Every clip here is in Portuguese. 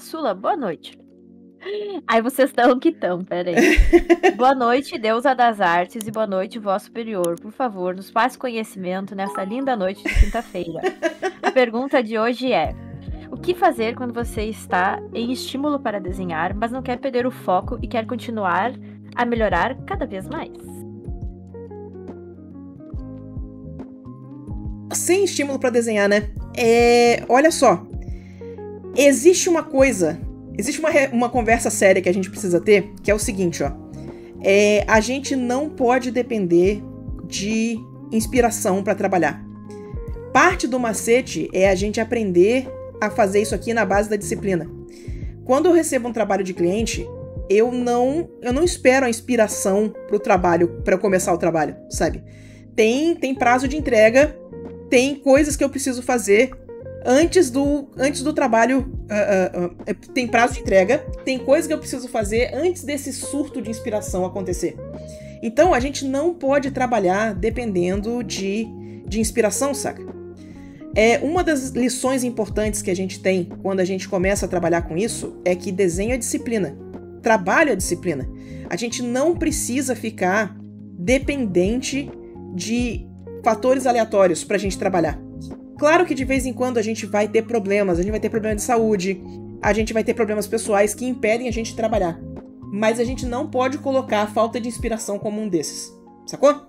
Sula, boa noite. Aí vocês estão que estão, pera aí. Boa noite, deusa das artes, e boa noite, vosso superior. Por favor, nos passe conhecimento nessa linda noite de quinta-feira. A pergunta de hoje é: o que fazer quando você está em estímulo para desenhar, mas não quer perder o foco e quer continuar a melhorar cada vez mais? Sem estímulo para desenhar, né? Olha só. Existe uma conversa séria que a gente precisa ter, que é o seguinte, ó. A gente não pode depender de inspiração para trabalhar. Parte do macete é a gente aprender a fazer isso aqui na base da disciplina. Quando eu recebo um trabalho de cliente, eu não espero a inspiração pro trabalho, para eu começar o trabalho, sabe? Tem prazo de entrega, tem coisas que eu preciso fazer antes do trabalho, tem prazo de entrega, tem coisas que eu preciso fazer antes desse surto de inspiração acontecer. Então, a gente não pode trabalhar dependendo de inspiração, saca? Uma das lições importantes que a gente tem quando a gente começa a trabalhar com isso é que desenho é disciplina, trabalho é disciplina. A gente não precisa ficar dependente de fatores aleatórios pra gente trabalhar. Claro que de vez em quando a gente vai ter problemas, a gente vai ter problemas de saúde, a gente vai ter problemas pessoais que impedem a gente de trabalhar. Mas a gente não pode colocar a falta de inspiração como um desses, sacou?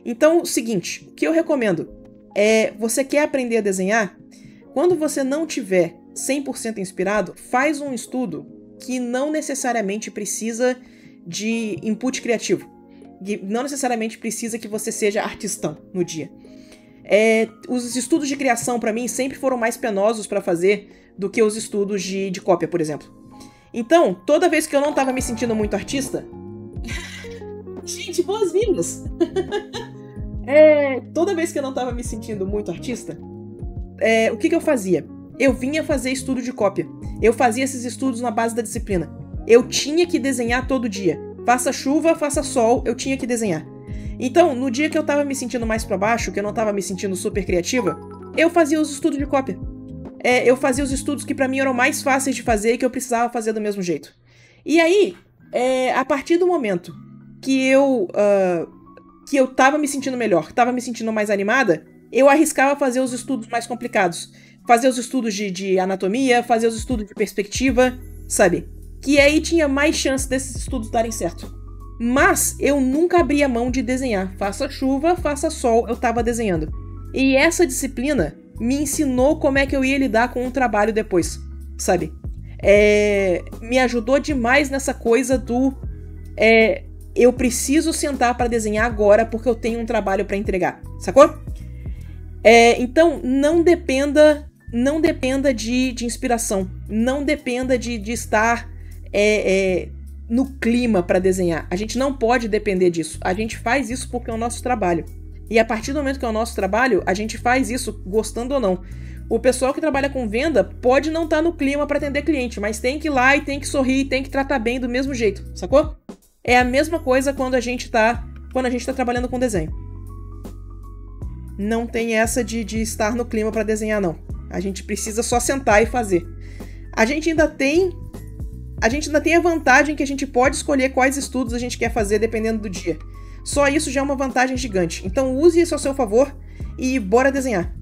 Então, o seguinte, o que eu recomendo você quer aprender a desenhar? Quando você não tiver 100% inspirado, faz um estudo que não necessariamente precisa de input criativo. Não necessariamente precisa que você seja artistão no dia. Os estudos de criação, pra mim, sempre foram mais penosos pra fazer do que os estudos de cópia, por exemplo. Então, toda vez que eu não tava me sentindo muito artista... Gente, boas-vindas! Toda vez que eu não tava me sentindo muito artista, o que eu fazia? Eu vinha fazer estudo de cópia. Eu fazia esses estudos na base da disciplina. Eu tinha que desenhar todo dia. Faça chuva, faça sol, eu tinha que desenhar. Então, no dia que eu tava me sentindo mais pra baixo, que eu não tava me sentindo super criativa, eu fazia os estudos de cópia. Eu fazia os estudos que pra mim eram mais fáceis de fazer e que eu precisava fazer do mesmo jeito. E aí, a partir do momento que eu tava me sentindo melhor, tava me sentindo mais animada, eu arriscava fazer os estudos mais complicados. Fazer os estudos de anatomia, fazer os estudos de perspectiva, sabe? Que aí tinha mais chance desses estudos darem certo. Mas eu nunca abria mão de desenhar. Faça chuva, faça sol, eu tava desenhando. E essa disciplina me ensinou como é que eu ia lidar com o trabalho depois, sabe? Me ajudou demais nessa coisa do... eu preciso sentar pra desenhar agora porque eu tenho um trabalho pra entregar, sacou? Então, não dependa de inspiração. Não dependa de estar no clima pra desenhar. A gente não pode depender disso. A gente faz isso porque é o nosso trabalho. E a partir do momento que é o nosso trabalho, a gente faz isso gostando ou não. O pessoal que trabalha com venda pode não estar no clima pra atender cliente, mas tem que ir lá e tem que sorrir, tem que tratar bem do mesmo jeito, sacou? É a mesma coisa quando a gente tá trabalhando com desenho. Não tem essa de estar no clima pra desenhar, não. A gente precisa só sentar e fazer. A gente ainda tem a vantagem que a gente pode escolher quais estudos a gente quer fazer dependendo do dia. Só isso já é uma vantagem gigante. Então use isso a seu favor e bora desenhar.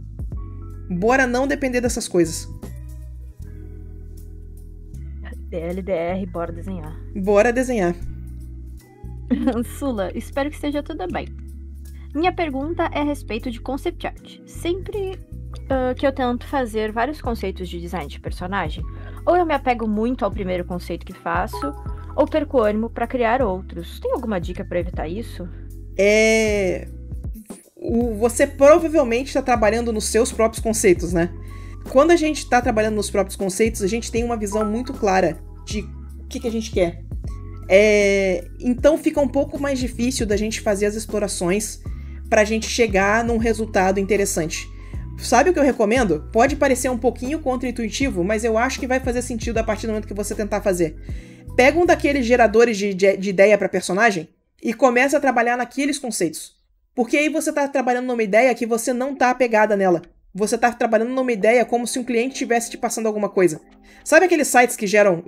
Bora não depender dessas coisas. LDR, bora desenhar. Bora desenhar. Sula, espero que esteja tudo bem. Minha pergunta é a respeito de concept art. Sempre que eu tento fazer vários conceitos de design de personagem, ou eu me apego muito ao primeiro conceito que faço, ou perco ânimo para criar outros. Tem alguma dica para evitar isso? Você provavelmente está trabalhando nos seus próprios conceitos, né? Quando a gente está trabalhando nos próprios conceitos, a gente tem uma visão muito clara de o que a gente quer. Então fica um pouco mais difícil da gente fazer as explorações pra gente chegar num resultado interessante. Sabe o que eu recomendo? Pode parecer um pouquinho contra-intuitivo, mas eu acho que vai fazer sentido a partir do momento que você tentar fazer. Pega um daqueles geradores de ideia para personagem e começa a trabalhar naqueles conceitos. Porque aí você tá trabalhando numa ideia que você não tá apegada nela, Você tá trabalhando numa ideia como se um cliente estivesse te passando alguma coisa. Sabe aqueles sites que geram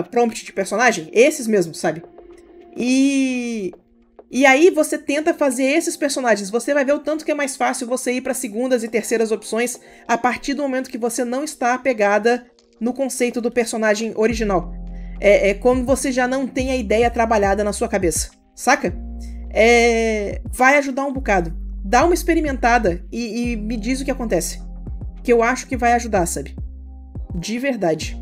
prompt de personagem? Esses mesmos, sabe? E aí você tenta fazer esses personagens. Você vai ver o tanto que é mais fácil você ir para segundas e terceiras opções a partir do momento que você não está apegada no conceito do personagem original. É quando você já não tem a ideia trabalhada na sua cabeça, saca? Vai ajudar um bocado. Dá uma experimentada e me diz o que acontece. Que eu acho que vai ajudar, sabe? De verdade.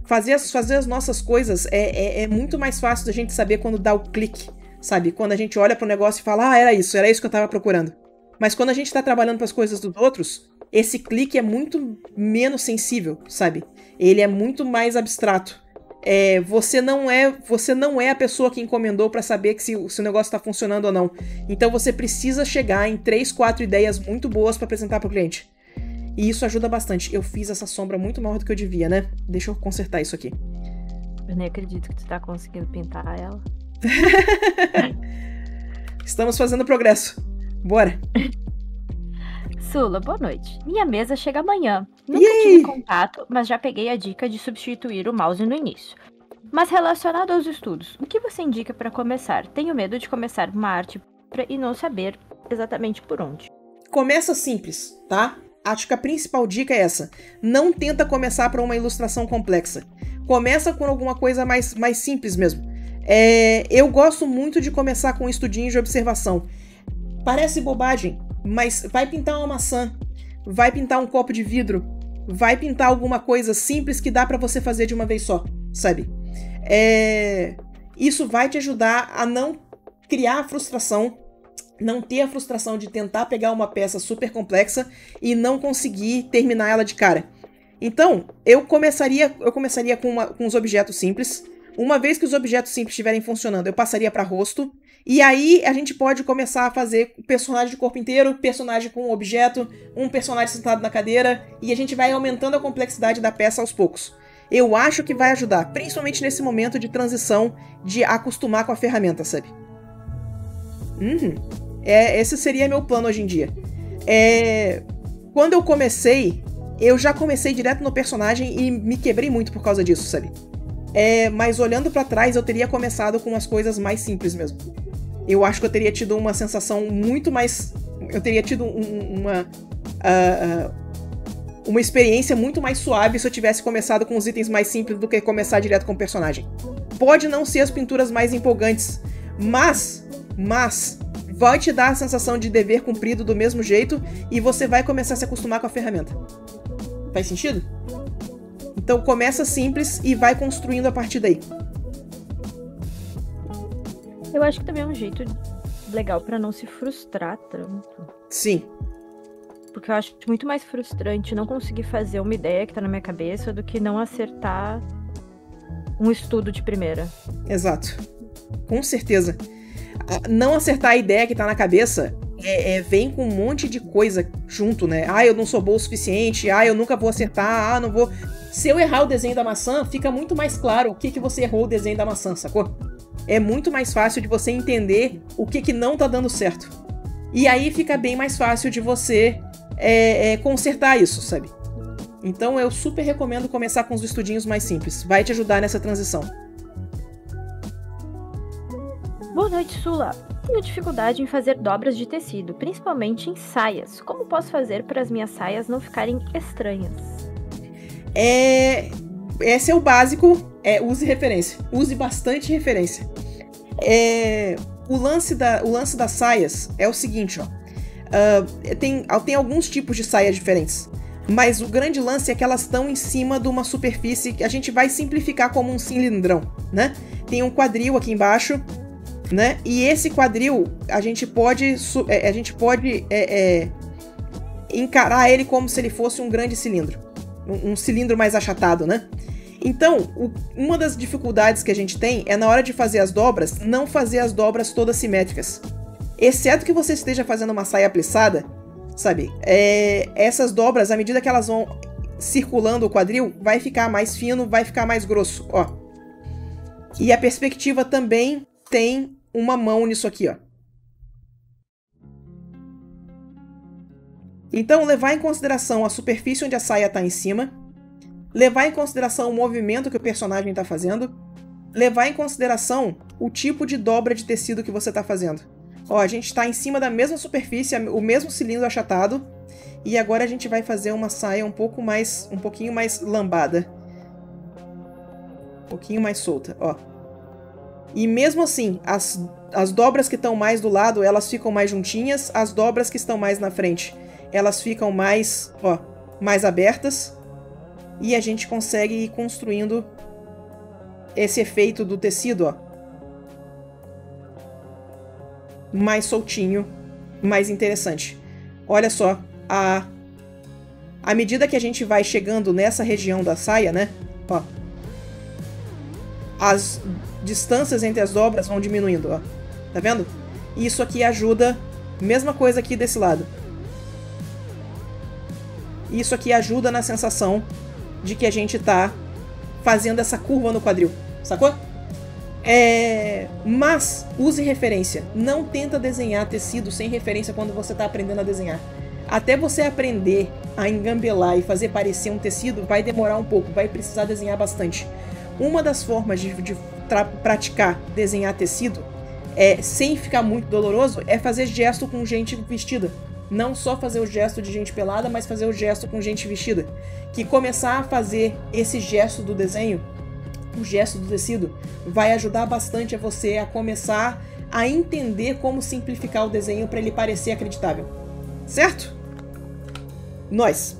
Fazer as nossas coisas é muito mais fácil da gente saber quando dá o clique, sabe? Quando a gente olha pro negócio e fala, era isso que eu tava procurando. Mas quando a gente tá trabalhando pras coisas dos outros, esse clique é muito menos sensível, sabe? Ele é muito mais abstrato. Você não é a pessoa que encomendou pra saber se o negócio tá funcionando ou não. Então você precisa chegar em 3, 4 ideias muito boas pra apresentar pro cliente. E isso ajuda bastante. Eu fiz essa sombra muito maior do que eu devia, né? Deixa eu consertar isso aqui. Eu nem acredito que tu tá conseguindo pintar ela. Estamos fazendo progresso. Bora. Sula, boa noite. Minha mesa chega amanhã. Nunca tive contato, mas já peguei a dica de substituir o mouse no início. Mas relacionado aos estudos, o que você indica para começar? Tenho medo de começar uma arte e não saber exatamente por onde. Começa simples, tá? Acho que a principal dica é essa. Não tenta começar por uma ilustração complexa. Começa com alguma coisa mais simples mesmo. Eu gosto muito de começar com um estudinho de observação. Parece bobagem, mas vai pintar uma maçã, vai pintar um copo de vidro, vai pintar alguma coisa simples que dá pra você fazer de uma vez só, sabe? Isso vai te ajudar a não criar frustração, não ter a frustração de tentar pegar uma peça super complexa e não conseguir terminar ela de cara. Então, eu começaria com os objetos simples. Uma vez que os objetos simples estiverem funcionando, eu passaria para rosto. E aí a gente pode começar a fazer personagem de corpo inteiro, personagem com um objeto, um personagem sentado na cadeira, e a gente vai aumentando a complexidade da peça aos poucos. Eu acho que vai ajudar, principalmente nesse momento de transição, de acostumar com a ferramenta, sabe? Esse seria meu plano hoje em dia. Quando eu já comecei direto no personagem e me quebrei muito por causa disso, sabe? Mas olhando pra trás, eu teria começado com as coisas mais simples mesmo. Eu acho que eu teria tido uma sensação muito mais... Eu teria tido uma experiência muito mais suave se eu tivesse começado com os itens mais simples do que começar direto com o personagem. Pode não ser as pinturas mais empolgantes, mas vai te dar a sensação de dever cumprido do mesmo jeito e você vai começar a se acostumar com a ferramenta. Faz sentido? Então começa simples e vai construindo a partir daí. Eu acho que também é um jeito legal pra não se frustrar tanto. Sim. Porque eu acho muito mais frustrante não conseguir fazer uma ideia que tá na minha cabeça do que não acertar um estudo de primeira. Exato. Com certeza. Não acertar a ideia que tá na cabeça vem com um monte de coisa junto, né? Eu não sou bom o suficiente, eu nunca vou acertar, não vou... Se eu errar o desenho da maçã, fica muito mais claro o que você errou o desenho da maçã, sacou? É muito mais fácil de você entender o que não tá dando certo. E aí fica bem mais fácil de você consertar isso, sabe? Então eu super recomendo começar com os estudinhos mais simples. Vai te ajudar nessa transição. Boa noite, Sula. Tenho dificuldade em fazer dobras de tecido, principalmente em saias. Como posso fazer para as minhas saias não ficarem estranhas? Esse é o básico. Use referência. Use bastante referência. O lance das saias é o seguinte, ó. Tem alguns tipos de saias diferentes. Mas o grande lance é que elas estão em cima de uma superfície que a gente vai simplificar como um cilindrão, né? Tem um quadril aqui embaixo, né? E esse quadril a gente pode encarar ele como se ele fosse um grande cilindro, um cilindro mais achatado, né? Então, uma das dificuldades que a gente tem é na hora de fazer as dobras, não fazer as dobras todas simétricas. Exceto que você esteja fazendo uma saia plissada, sabe? Essas dobras, à medida que elas vão circulando o quadril, vai ficar mais fino, vai ficar mais grosso, ó. E a perspectiva também tem uma mão nisso aqui, ó. Então, levar em consideração a superfície onde a saia está em cima, levar em consideração o movimento que o personagem está fazendo, levar em consideração o tipo de dobra de tecido que você está fazendo. Ó, a gente está em cima da mesma superfície, o mesmo cilindro achatado, e agora a gente vai fazer uma saia um pouquinho mais lambada. Um pouquinho mais solta, ó. E mesmo assim, as dobras que estão mais do lado, elas ficam mais juntinhas, as dobras que estão mais na frente, elas ficam mais, ó, mais abertas, e a gente consegue ir construindo esse efeito do tecido, ó, mais soltinho, mais interessante. Olha só, à medida que a gente vai chegando nessa região da saia, né, ó, as distâncias entre as dobras vão diminuindo, ó, tá vendo? Isso aqui ajuda, mesma coisa aqui desse lado. Isso aqui ajuda na sensação de que a gente tá fazendo essa curva no quadril, sacou? Mas use referência. Não tenta desenhar tecido sem referência quando você tá aprendendo a desenhar. Até você aprender a engambelar e fazer parecer um tecido, vai demorar um pouco, vai precisar desenhar bastante. Uma das formas de praticar desenhar tecido, sem ficar muito doloroso, é fazer gesto com gente vestida. Não só fazer o gesto de gente pelada, mas fazer o gesto com gente vestida. Que começar a fazer esse gesto do desenho, o gesto do tecido, vai ajudar bastante a você a começar a entender como simplificar o desenho para ele parecer acreditável. Certo? Nós!